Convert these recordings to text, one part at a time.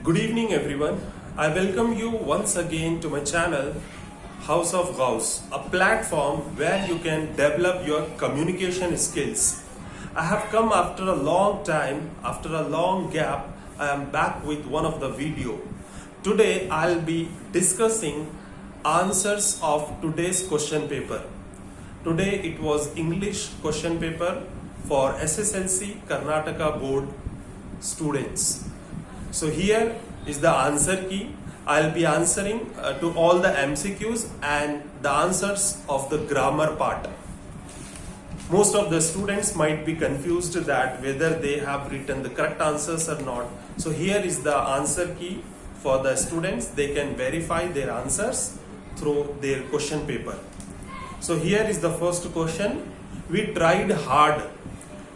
Good evening everyone. I welcome you once again to my channel House of Gauss, a platform where you can develop your communication skills. I have come after a long time, after a long gap, I am back with one of the video. Today I'll be discussing answers of today's question paper. Today it was English question paper for SSLC Karnataka board students. So here is the answer key. I'll be answering to all the MCQs and the answers of the grammar part. Most of the students might be confused that whether they have written the correct answers or not. So here is the answer key for the students. They can verify their answers through their question paper. So here is the first question. We tried hard.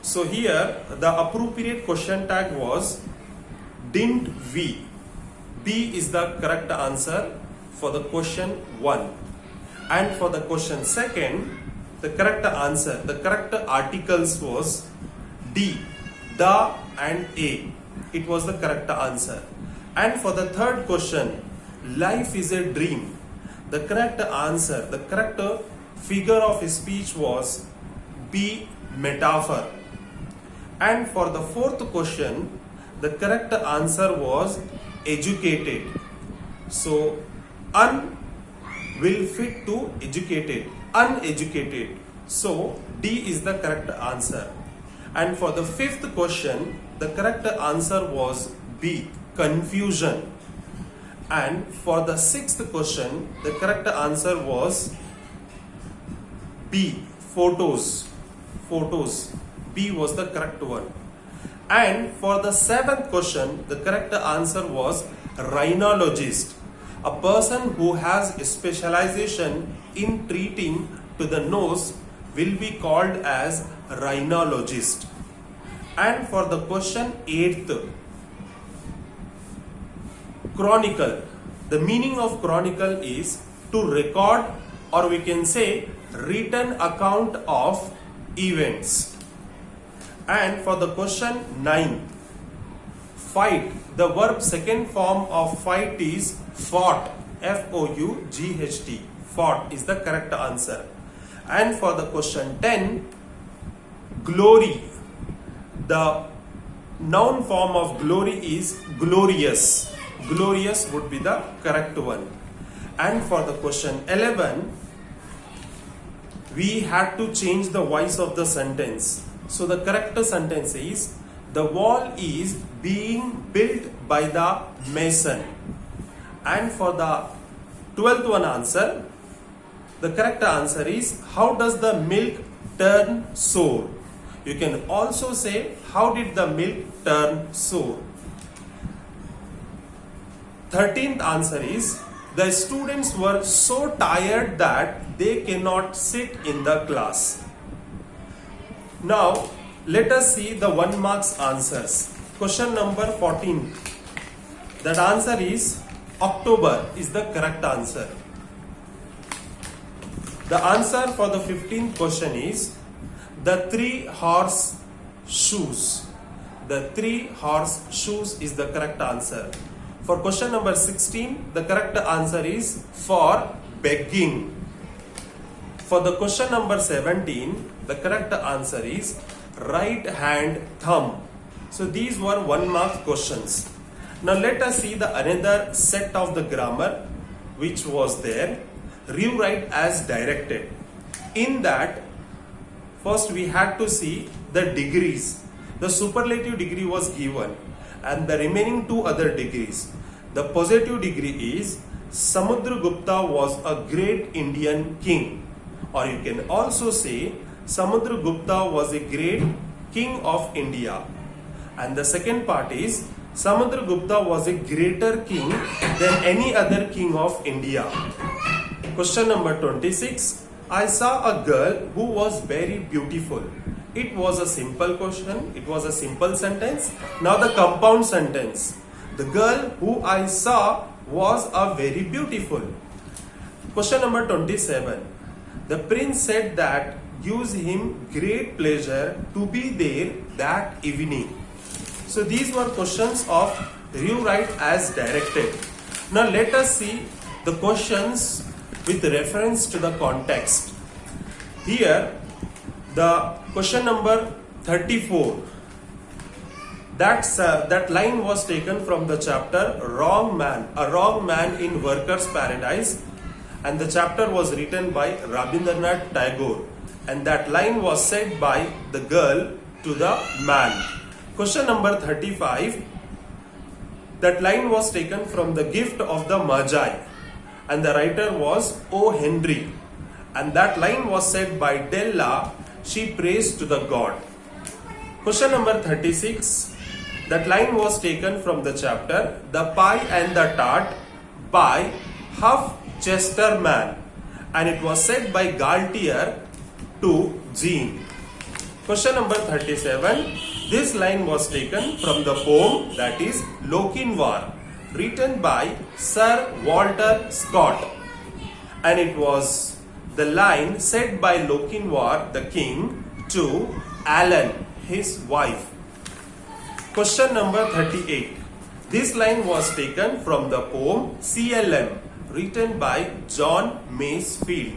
So here the appropriate question tag was didn't we? B is the correct answer for the question 1. And for the question second, the correct answer, the correct articles was D, the and A. It was the correct answer. And for the third question, life is a dream. The correct answer, the correct figure of speech was B, metaphor. And for the fourth question, the correct answer was educated. So un will fit to educated, uneducated. So D is the correct answer. And for the fifth question, the correct answer was B, confusion. And for the sixth question, the correct answer was B, photos. Photos. B was the correct one. And for the seventh question, the correct answer was rhinologist. A person who has a specialization in treating to the nose will be called as rhinologist. And for the question 8th, chronicle. The meaning of chronicle is to record, or we can say written account of events. And for the question 9, fight. The verb second form of fight is fought. F-O-U-G-H-T. Fought is the correct answer. And for the question 10, glory. The noun form of glory is glorious. Glorious would be the correct one. And for the question 11, we had to change the voice of the sentence. So the correct sentence is, the wall is being built by the mason. And for the 12th one answer, the correct answer is, how does the milk turn sour? You can also say, how did the milk turn sour? 13th answer is, the students were so tired that they cannot sit in the class. Now, let us see the 1 marks answers. Question number 14. That answer is October is the correct answer. The answer for the 15th question is the 3-horse shoes. The 3-horse shoes is the correct answer. For question number 16, the correct answer is for begging. For the question number 17, the correct answer is right hand thumb. So these were 1 mark questions. Now let us see the another set of the grammar which was there. Rewrite as directed. In that, first we had to see the degrees. The superlative degree was given and the remaining 2 other degrees. The positive degree is Samudragupta was a great Indian king. Or you can also say Samudragupta was a great king of India. And the second part is Samudragupta was a greater king than any other king of India. Question number 26. I saw a girl who was very beautiful. It was a simple question. It was a simple sentence. Now the compound sentence. The girl who I saw was a very beautiful. Question number 27. The prince said that gives him great pleasure to be there that evening. So these were questions of rewrite as directed. Now let us see the questions with reference to the context. Here, the question number 34. That line was taken from the chapter Wrong Man, a Wrong Man in Workers' Paradise, and the chapter was written by Rabindranath Tagore, and that line was said by the girl to the man. Question number 35. That line was taken from the Gift of the Magi, and the writer was O. Henry, and that line was said by Della. She prays to the God. Question number 36. That line was taken from the chapter The Pie and the Tart by Huff Chesterman, and it was said by Galtier to Jean. Question number 37. This line was taken from the poem that is Lochinvar, written by Sir Walter Scott, and it was the line said by Lochinvar the king to Alan, his wife. Question number 38. This line was taken from the poem CLM, written by John Masefield.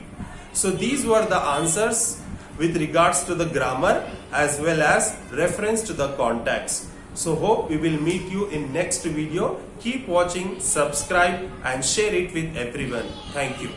So these were the answers with regards to the grammar as well as reference to the context. So hope we will meet you in next video. Keep watching, subscribe and share it with everyone. Thank you.